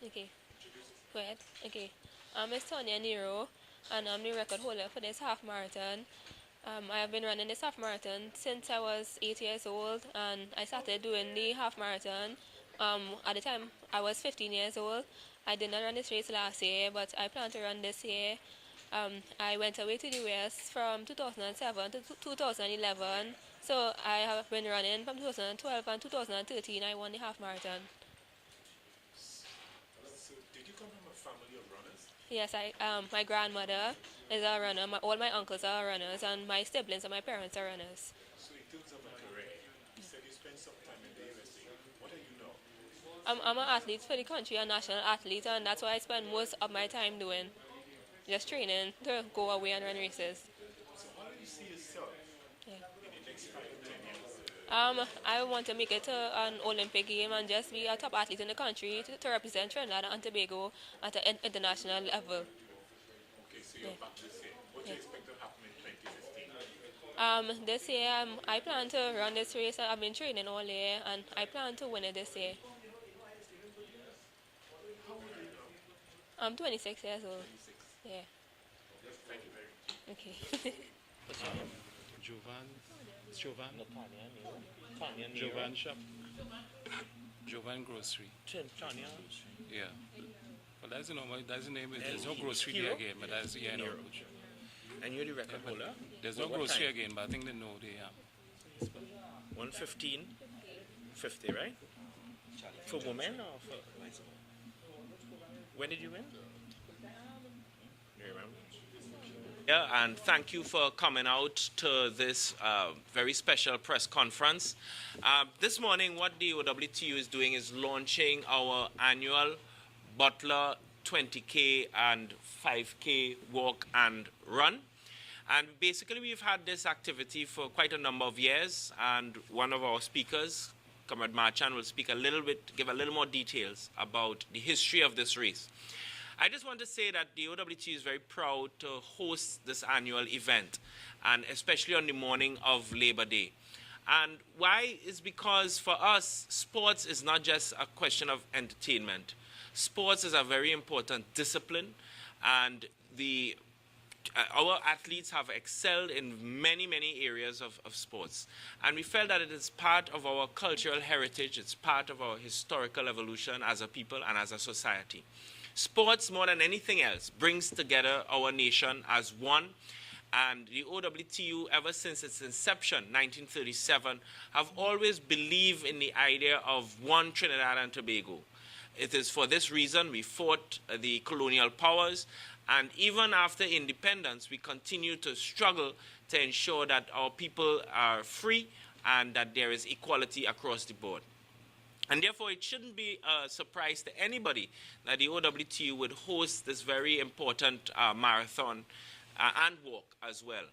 Okay. Go ahead. Okay. It's Tonya Nero, and I'm the record holder for this half marathon. I have been running this half marathon since I was 8 years old, and I started doing the half marathon. At the time, I was 15 years old. I did not run this race last year, but I plan to run this year. I went away to the US from 2007 to 2011. So I have been running from 2012 and 2013. I won the half marathon. So, did you come from a family of runners? Yes, my grandmother is a runner. All my uncles are runners, and my siblings and my parents are runners. So, in terms of a career, you said you spent some time in the USA. What are you now? I'm an athlete for the country, a national athlete, and that's what I spend most of my time doing. Just training to go away and run races. So, how do you see yourself Yeah. in the next 5 to 10 years? I want to make it to an Olympic game and just be a top athlete in the country to represent Trinidad and Tobago at an international level. Okay, so you're back this year. What do you expect to happen in 2015? This year, I plan to run this race. I've been training all year, and I plan to win it this year. How old are you now? I'm 26 years old. 26. Yeah. Thank you very much. Okay. Jovan, Jovan, Tanya Jovan shop, Jovan grocery. Tanya. Yeah, but that's the normal. That's the name. There's no grocery Hero? there again, but that's yeah, no. Hero. And you're the record holder? There's no What grocery time? again, but I think they know they 1:15, 50, right? For women or for... When did you win? Do you remember? Yeah, and thank you for coming out to this very special press conference. This morning, what the OWTU is doing is launching our annual Butler 20K and 5K walk and run. And basically, we've had this activity for quite a number of years, and one of our speakers, Comrade Marchand, will speak a little bit, give a little more details about the history of this race. I just want to say that the OWTU is very proud to host this annual event, and especially on the morning of Labor Day. And why is because for us, sports is not just a question of entertainment. Sports is a very important discipline, and our athletes have excelled in many, many areas of sports. And we felt that it is part of our cultural heritage, it's part of our historical evolution as a people and as a society. Sports, more than anything else, brings together our nation as one. And the OWTU, ever since its inception, 1937, have always believed in the idea of one Trinidad and Tobago. It is for this reason we fought the colonial powers, and even after independence, we continue to struggle to ensure that our people are free and that there is equality across the board. And therefore, it shouldn't be a surprise to anybody that the OWTU would host this very important marathon and walk as well.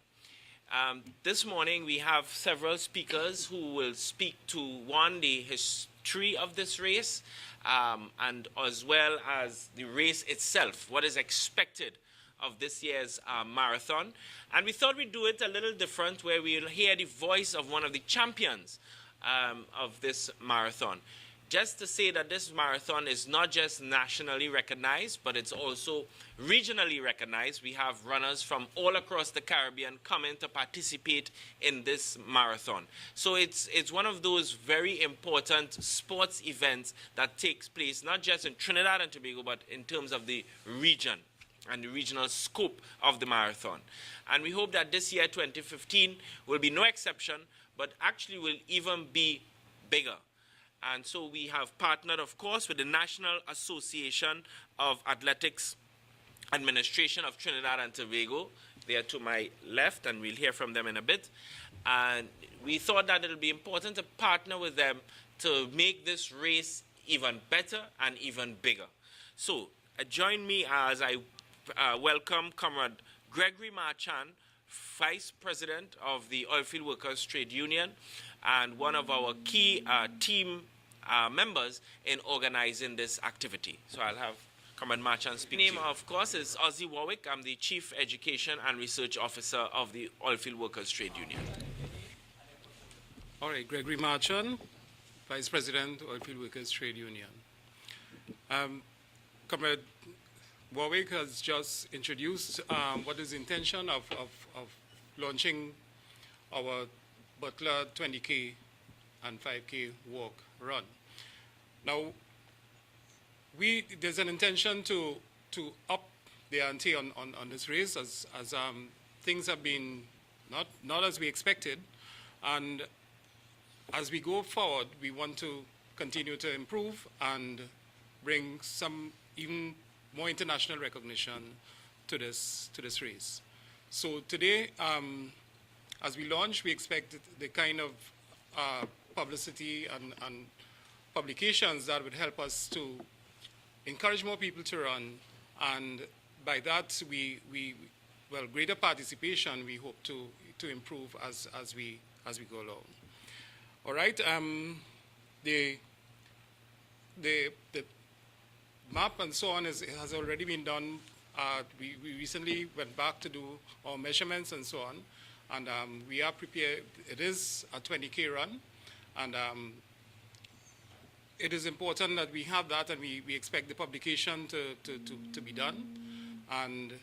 This morning, we have several speakers who will speak to, one, the history of this race, and as well as the race itself, what is expected of this year's marathon. And we thought we'd do it a little different, where we'll hear the voice of one of the champions of this marathon. Just to say that this marathon is not just nationally recognized, but it's also regionally recognized. We have runners from all across the Caribbean coming to participate in this marathon. So it's one of those very important sports events that takes place not just in Trinidad and Tobago, but in terms of the region and the regional scope of the marathon. And we hope that this year, 2015, will be no exception, but actually will even be bigger. And so we have partnered, of course, with the National Association of Athletics Administration of Trinidad and Tobago. They are to my left, and we'll hear from them in a bit. And we thought that it would be important to partner with them to make this race even better and even bigger. So join me as I welcome Comrade Gregory Marchand, Vice President of the Oilfield Workers Trade Union, and one of our key team members in organizing this activity. So I'll have Comrade Marchand speak. My name, of course, is Ozzy Warwick. I'm the Chief Education and Research Officer of the Oilfield Workers Trade Union. All right, Gregory Marchand, Vice President, Oilfield Workers Trade Union. Comrade Warwick has just introduced what is the intention of launching our Butler 20K and 5K walk run. Now, there's an intention to up the ante on this race as things have been not as we expected, and as we go forward, we want to continue to improve and bring some even more international recognition to this race. So today, as we launch, we expect the kind of publicity and publications that would help us to encourage more people to run, and by that, well, greater participation we hope to improve as we go along. All right. The map and so on has already been done. We recently went back to do our measurements and so on, and we are prepared. It is a 20K run, and it is important that we have that, and we expect the publication to be done. And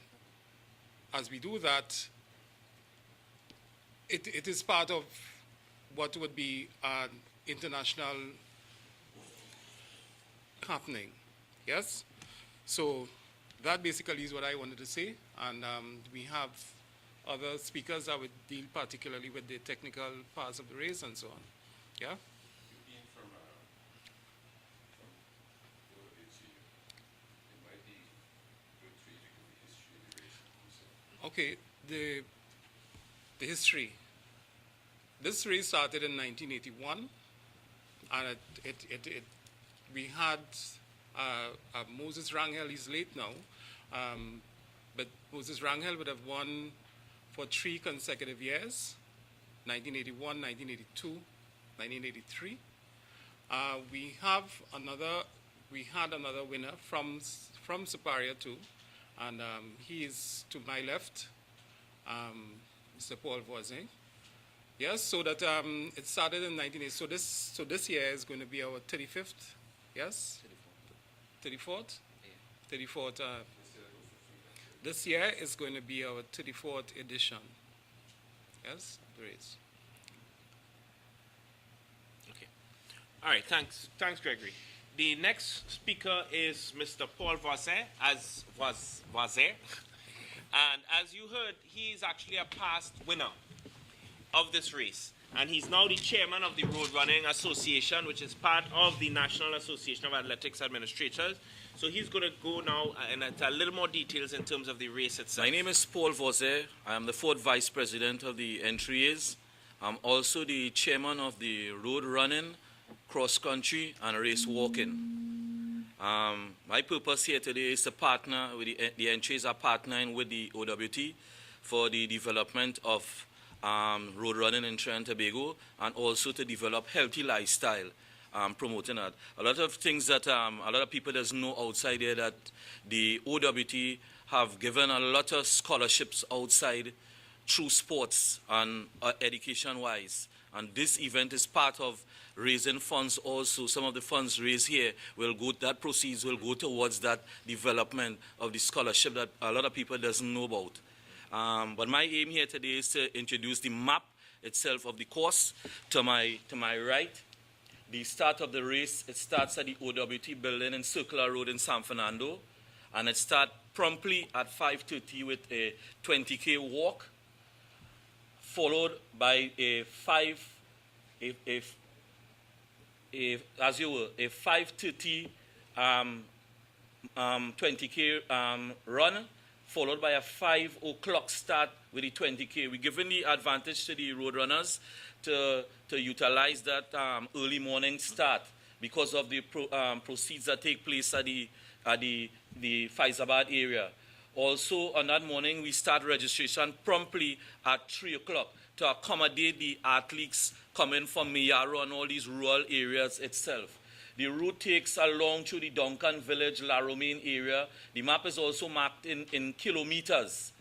as we do that, it is part of what would be an international happening. Yes? So that basically is what I wanted to say. And we have other speakers that would deal particularly with the technical parts of the race and so on. Yeah? Okay, the history. This race started in 1981, and we had Moses Rangel. He's late now, but Moses Rangel would have won for 3 consecutive years: 1981, 1982, 1983. We had another winner from Superior too, and he is to my left, Mr. Paul Voisin. Yes, so that it started in 1980. So this year is going to be our 35th. Yes, 34th. 34th. This year is going to be our 34th edition. Yes, the race. Okay. All right. Thanks, Gregory. The next speaker is Mr. Paul Voisin, and as you heard, he is actually a past winner of this race, and he's now the chairman of the Road Running Association, which is part of the National Association of Athletics Administrators. So he's going to go now into a little more details in terms of the race itself. My name is Paul Voisin. I am the 4th Vice President of the entries. I'm also the chairman of the Road Running, Cross Country, and Race Walking. My purpose here today is to partner with the entries are partnering with the OWTU for the development of road running in Trinidad and Tobago, and also to develop healthy lifestyle, promoting that. A lot of things that a lot of people doesn't know outside here, that the OWTU have given a lot of scholarships outside through sports and education-wise. And this event is part of raising funds also. Some of the funds raised here that proceeds will go towards that development of the scholarship that a lot of people doesn't know about. But my aim here today is to introduce the map itself of the course. To my right, the start of the race, it starts at the OWTU building in Circular Road in San Fernando, and it starts promptly at 5:30 with a 20K walk, followed by a 5:30 20K run, followed by a 5 o'clock start with the 20K. We're giving the advantage to the road runners to utilize that early morning start because of the proceeds that take place at the Faizabad area. Also, on that morning, we start registration promptly at 3 o'clock to accommodate the athletes coming from Mayaro and all these rural areas itself. The route takes along through the Duncan Village, La Romaine area. The map is also marked in kilometers.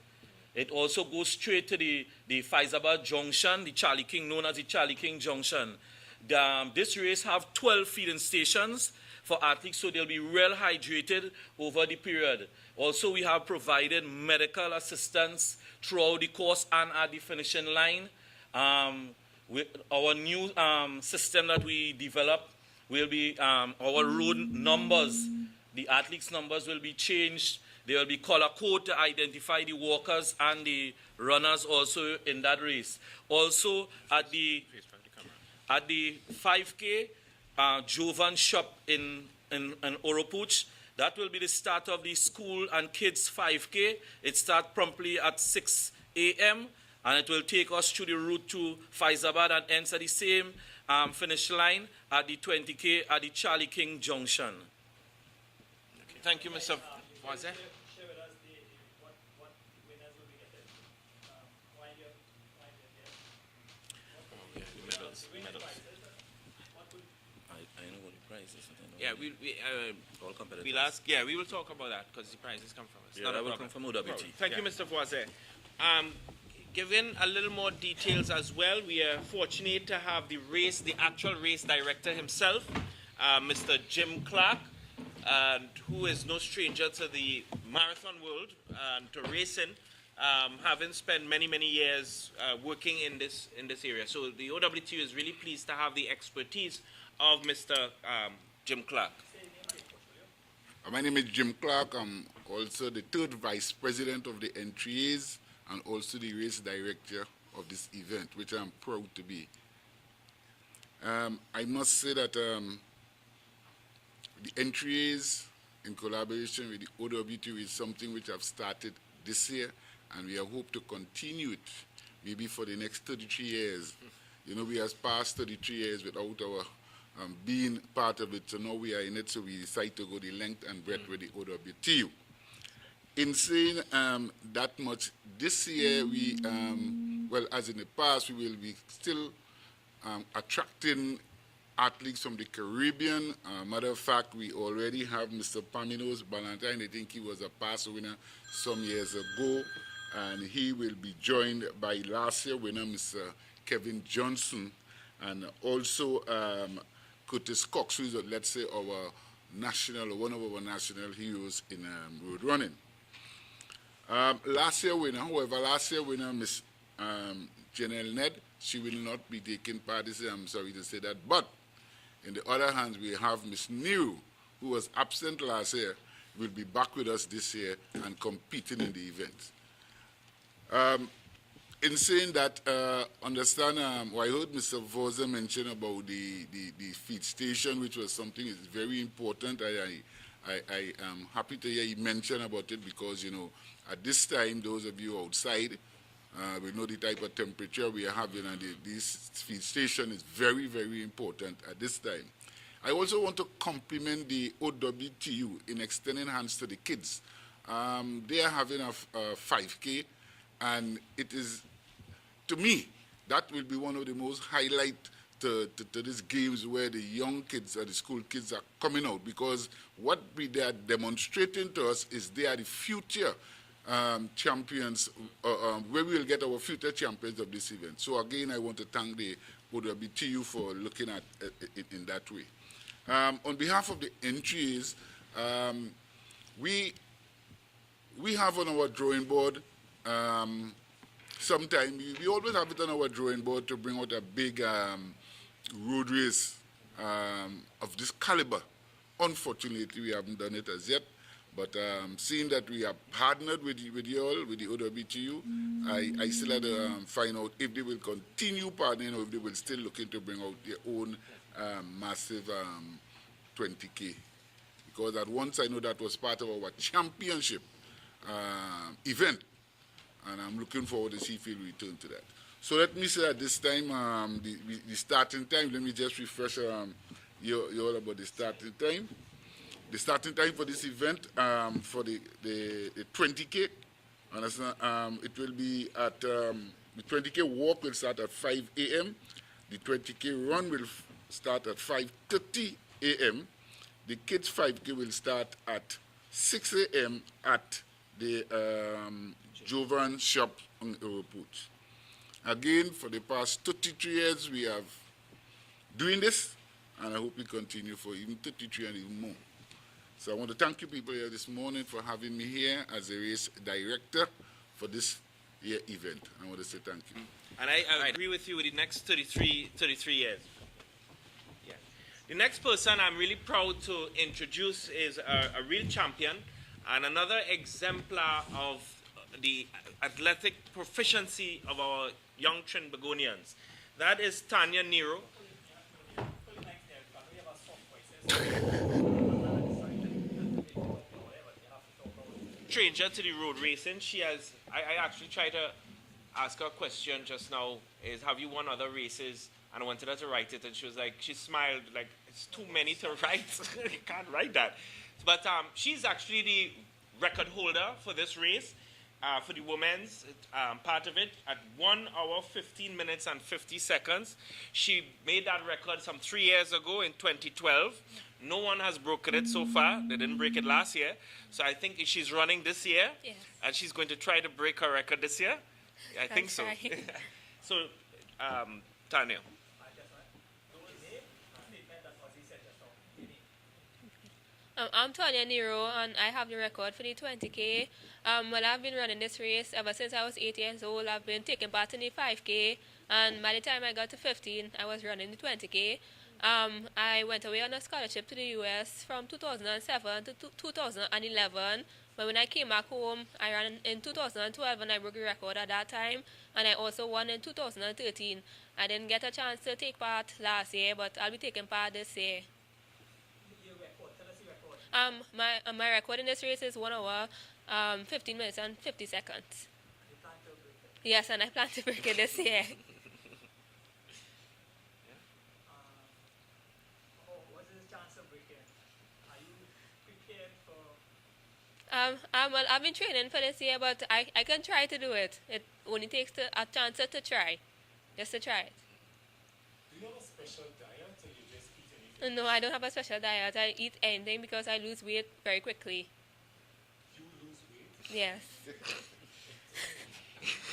It also goes straight to the Faizabad Junction, the Charlie King, known as the Charlie King Junction. This race have 12 feeding stations for athletes so they'll be well hydrated over the period. Also, we have provided medical assistance throughout the course and at the finishing line. With our new system that we developed will be our road numbers. The athletes' numbers will be changed. There will be color code to identify the walkers and the runners also in that race. Also, at the 5K, Jovan Shop in Oropuch, that will be the start of the school and kids 5K. It starts promptly at 6 a.m. and it will take us through the route to Faizabad and ends at the same finish line at the 20K at the Charlie King Junction. Okay. Thank you, Mr. Voisin. Yeah, we'll ask. Yeah, we will talk about that because the prizes come from us. Yeah, that will come from OWTU. Thank you, Mr. Voisin. Given a little more details as well, we are fortunate to have the actual race director himself, Mr. Jim Clark, who is no stranger to the marathon world and to racing, having spent many years working in this area. So the OWTU is really pleased to have the expertise of Mr. Jim Clark. My name is Jim Clark. I'm also the third vice president of the entries and also the race director of this event, which I'm proud to be. I must say that the entries in collaboration with the OWTU is something which I've started this year, and we hope to continue it maybe for the next 33 years. You know, we have passed 33 years without our being part of it, so now we are in it, so we decide to go the length and breadth with the OWTU. In saying that much, this year we, well, as in the past, we will be still attracting athletes from the Caribbean. Matter of fact, we already have Mr. Pamino's Valentine. I think he was a past winner some years ago, and he will be joined by last year winner, Mr. Kevin Johnson, and also Curtis Cox, who is, let's say, our national, one of our national heroes in road running. Last year winner, Miss Janelle Ned, she will not be taking part this year, I'm sorry to say that. But in the other hand, we have Miss New, who was absent last year, will be back with us this year and competing in the event. In saying that, understand, I heard Mr. Voisin mention about the feed station, which was something that's very important. I am happy to hear you mention about it because, you know, at this time, those of you outside, we know the type of temperature we are having, and this feed station is very important at this time. I also want to compliment the OWTU in extending hands to the kids. They are having a 5K, and it is, to me, that will be one of the most highlight to these games where the young kids or the school kids are coming out, because what they are demonstrating to us is they are the future champions, where we will get our future champions of this event. So again, I want to thank the OWTU for looking at it in that way. On behalf of the entries, we have on our drawing board, sometime we always have it on our drawing board to bring out a big road race of this caliber. Unfortunately, we haven't done it as yet, but seeing that we have partnered with you all, with the OWTU, I still had to find out if they will continue partnering or if they will still looking to bring out their own massive 20K. Because at once I know that was part of our championship event, and I'm looking forward to see if we'll return to that. So let me say at this time, the starting time, let me just refresh you all about the starting time. The starting time for this event, for the 20K, understand, it will be at, the 20K walk will start at 5 a.m. The 20K run will start at 5:30 a.m. The kids 5K will start at 6 a.m. at the Jovan Shop on Oropuch. Again, for the past 33 years, we have doing this, and I hope it continue for even 33 and even more. So I want to thank you people here this morning for having me here as a race director for this year event. I want to say thank you. And I agree with you with the next 33 years. Yeah. The next person I'm really proud to introduce is a real champion and another exemplar of the athletic proficiency of our young Trinbagonians. That is Tanya Nero. Stranger to the road racing. She has, I actually tried to ask her a question just now, is have you won other races? And I wanted her to write it, and she was like, she smiled, like, it's too many to write. You can't write that. But she's actually the record holder for this race, for the women's part of it, at 1 hour, 15 minutes, and 50 seconds. She made that record some 3 years ago in 2012. No one has broken it so far. They didn't break it last year. So I think she's running this year, yes. And she's going to try to break her record this year. I think so. So, Tanya. I'm Tanya Nero, and I have the record for the 20K. Well, I've been running this race ever since I was 8 years old. I've been taking part in the 5K, and by the time I got to 15, I was running the 20K. I went away on a scholarship to the US from 2007 to 2011. But when I came back home, I ran in 2012 and I broke the record at that time. And I also won in 2013. I didn't get a chance to take part last year, but I'll be taking part this year. My record in this race is 1 hour, 15 minutes and 50 seconds. Yes, and I plan to break it this year. Well, I've been training for this year, but I can try to do it. It only takes a chance to try, just to try it. Do you have a special diet, or you just eat anything? No, I don't have a special diet. I eat anything because I lose weight very quickly. You lose weight? Yes.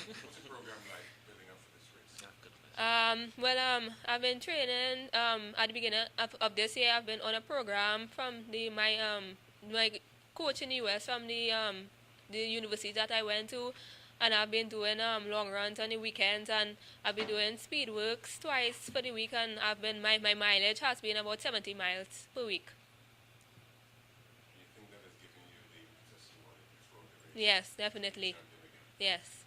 What's the program like building up for this race? Well, I've been training at the beginning of this year. I've been on a program from my coach in the US from the university that I went to, and I've been doing long runs on the weekends, and I've been doing speed works twice for the week, and my mileage has been about 70 miles per week. Do you think that has given you the impetus you wanted before the race? Yes, definitely. Yes.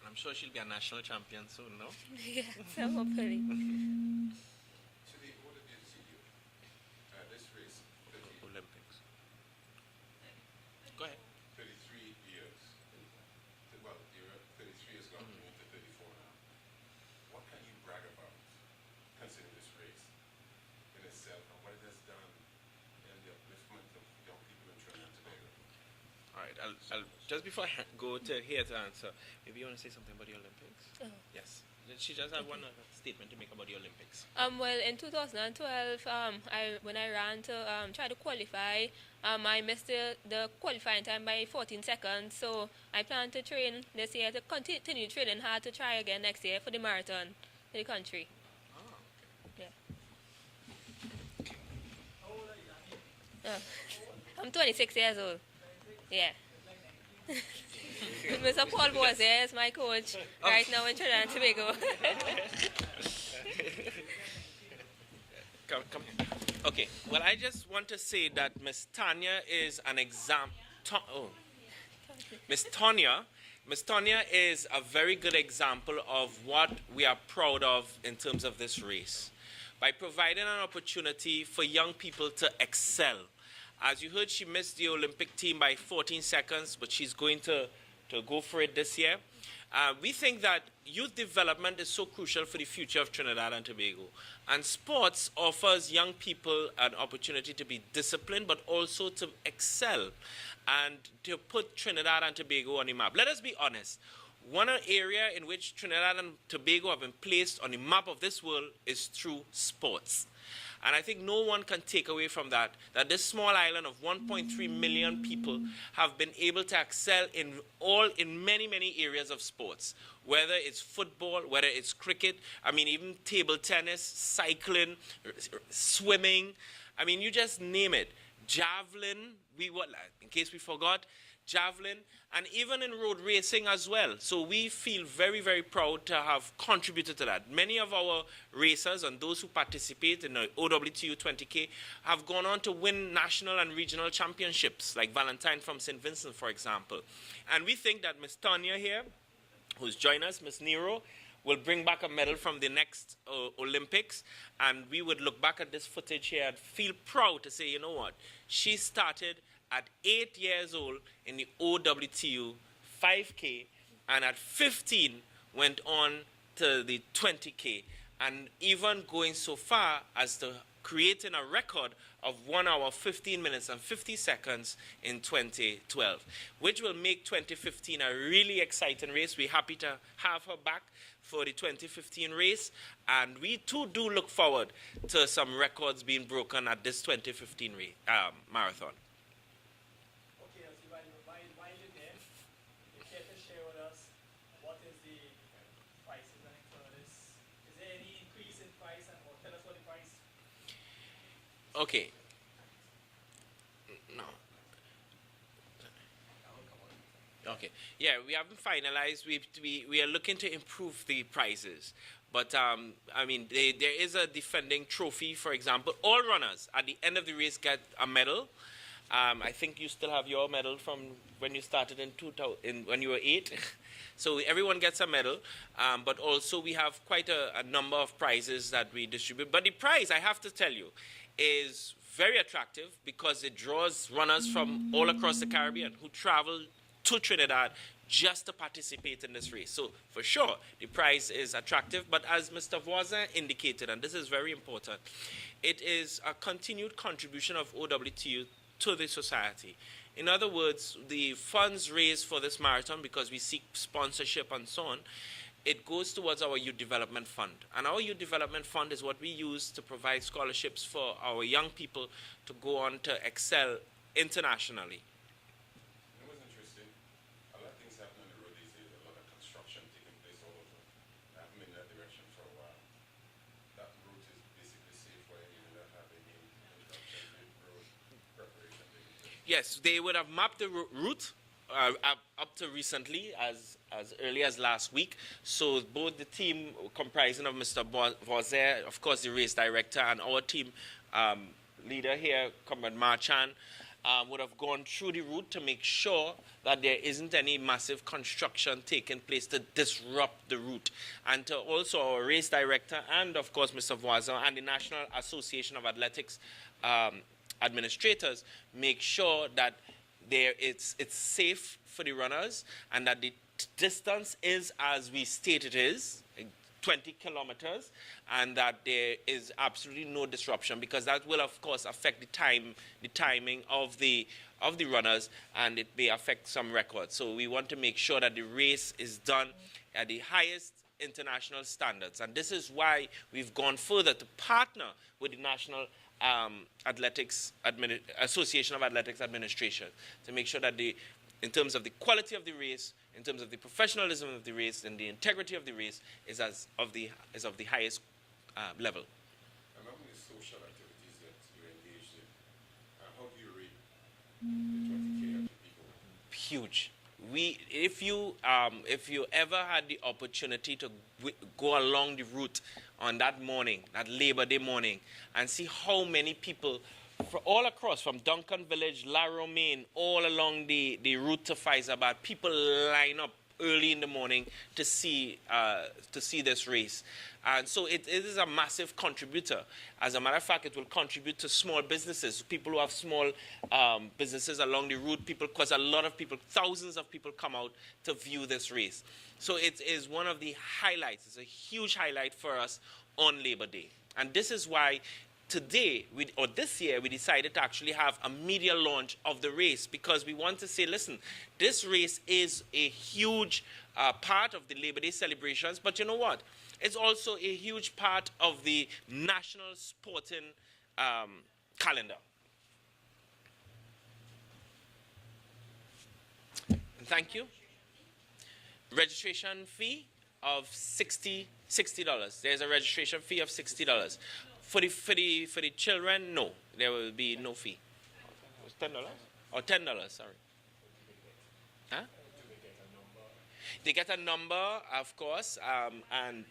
I'm sure she'll be a national champion soon, no? Yes, hopefully. Olympics. Go ahead. 33 years. Well, you're 33 has gone into 34 now. What can you brag about considering this race in itself and what it has done in the upliftment of young people in Trinidad and Tobago? All right. I'll just before I go to here to answer, maybe you want to say something about the Olympics? Oh. Yes. She just had one statement to make about the Olympics. Well, in 2012, when I ran to try to qualify, I missed the qualifying time by 14 seconds. So I plan to train this year to continue training hard to try again next year for the marathon in the country. Oh, okay. Yeah. Oh. I'm 26 years old. Yeah. Mr. Paul Bose is my coach right now in Trinidad and Tobago. Come here. Okay. Well, I just want to say that Miss Tanya is an example. Miss Tanya is a very good example of what we are proud of in terms of this race, by providing an opportunity for young people to excel. As you heard, she missed the Olympic team by 14 seconds, but she's going to go for it this year. We think that youth development is so crucial for the future of Trinidad and Tobago. And sports offers young people an opportunity to be disciplined, but also to excel and to put Trinidad and Tobago on the map. Let us be honest. One area in which Trinidad and Tobago have been placed on the map of this world is through sports. And I think no one can take away from that this small island of 1.3 million people have been able to excel in many, many areas of sports, whether it's football, whether it's cricket, I mean, even table tennis, cycling, swimming, I mean, you just name it. Javelin, in case we forgot, javelin, and even in road racing as well. So we feel very, very proud to have contributed to that. Many of our racers and those who participate in the OWTU 20K have gone on to win national and regional championships, like Valentine from St. Vincent, for example. And we think that Miss Tanya here, who's joined us, Miss Nero, will bring back a medal from the next Olympics, and we would look back at this footage here and feel proud to say, you know what, she started at 8 years old in the OWTU 5K, and at 15 went on to the 20K, and even going so far as to creating a record of 1 hour, 15 minutes, and 50 seconds in 2012, which will make 2015 a really exciting race. We're happy to have her back for the 2015 race, and we too do look forward to some records being broken at this 2015 marathon. Okay, so while you're there, you care to share with us what is the prices running for this? Is there any increase in price, or tell us what the price? Okay. No. Okay. Yeah, we haven't finalized. We are looking to improve the prices. But, I mean, there is a defending trophy, for example. All runners at the end of the race get a medal. I think you still have your medal from when you started when you were 8. So everyone gets a medal. But also we have quite a number of prizes that we distribute. But the prize, I have to tell you, is very attractive because it draws runners from all across the Caribbean who travel to Trinidad just to participate in this race. So for sure, the prize is attractive, but as Mr. Voisin indicated, and this is very important, it is a continued contribution of OWTU to the society. In other words, the funds raised for this marathon, because we seek sponsorship and so on, it goes towards our Youth Development Fund. And our Youth Development Fund is what we use to provide scholarships for our young people to go on to excel internationally. It was interesting. A lot of things happen on the road these days. A lot of construction taking place all over. I haven't been in that direction for a while. That route is basically safe for anyone that have any interruptions with road preparation taking place. Yes, they would have mapped the route up to recently, as early as last week. So both the team comprising of Mr. Voisin, of course the race director, and our team leader here, Comrade Marchand, would have gone through the route to make sure that there isn't any massive construction taking place to disrupt the route. And to also our race director and, of course, Mr. Voisin and the National Association of Athletics administrators make sure that it's safe for the runners and that the distance is as we state it is, 20 kilometers, and that there is absolutely no disruption, because that will of course affect the timing of the runners, and it may affect some records. So we want to make sure that the race is done at the highest international standards, and this is why we've gone further to partner with the National Association of Athletics Administration to make sure that in terms of the quality of the race, in terms of the professionalism of the race, and the integrity of the race is of the highest level. Among the social activities that you're engaged in, how do you rate the 20K of people? Huge. If you ever had the opportunity to go along the route on that morning, that Labor Day morning, and see how many people all across, from Duncan Village, La Romaine, all along the route to Faizabad, people line up early in the morning to see this race. And so it is a massive contributor. As a matter of fact, it will contribute to small businesses, people who have small businesses along the route, because a lot of people, thousands of people come out to view this race. So it is one of the highlights. It's a huge highlight for us on Labor Day. And this is why today, this year, we decided to actually have a media launch of the race, because we want to say, listen, this race is a huge part of the Labor Day celebrations, but you know what? It's also a huge part of the national sporting calendar. Thank you. Registration fee of $60. There's a registration fee of $60. For the children, no, there will be no fee. $10 or $10, sorry. Huh? They get a number, of course, and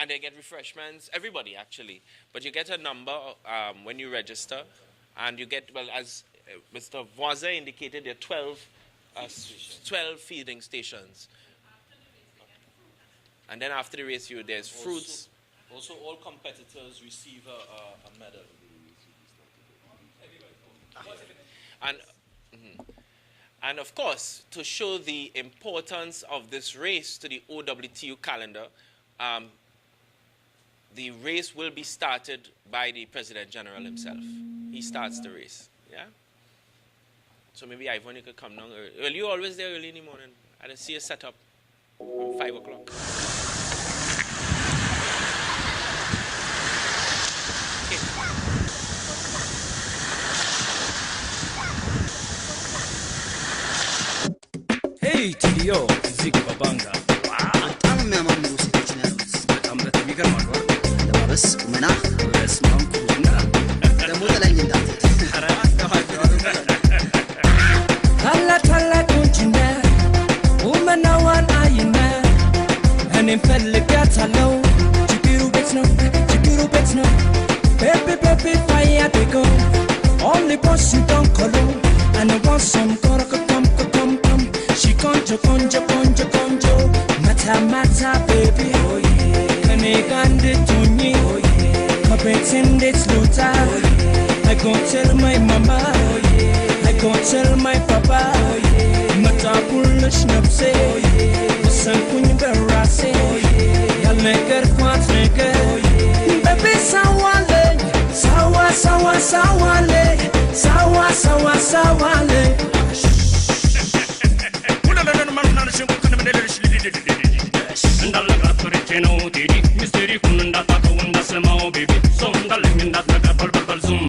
they get refreshments. Everybody actually, but you get a number when you register, and you get, well, as Mr. Voisin indicated, there are 12 feeding stations. And then after the race, there's fruits. Also, all competitors receive a medal. And of course, to show the importance of this race to the OWTU calendar, the race will be started by the President General himself. He starts the race. Yeah. So maybe Ivan, you could come down early. Well, you're always there early in the morning. I don't see a setup from 5 o'clock. Hey, TDO, Ziggy Babanga. በጣም የሚያማምሩ ሴቶች ነው ያሉት። በጣም የሚገርም አድዋ ለባበስ ቁመና በስማም ኩሩና ደግሞ ጥለኝ እንዳትሄድ። ኧረ አስተዋቸው ታላቅ ቁንጅና ቁመናዋን አይና እኔም ፈልጋታለሁ። ችግሩ ቤት ነው baby fire they go only boss you don't call and I want some come she conjo mata baby oh yeah and I can't do me oh yeah my pretend it's luta oh yeah I go tell my mama oh yeah I go tell my papa oh yeah mata pulish napse oh yeah san kunyi berase oh yeah yal neger kwat neger oh yeah baby sawale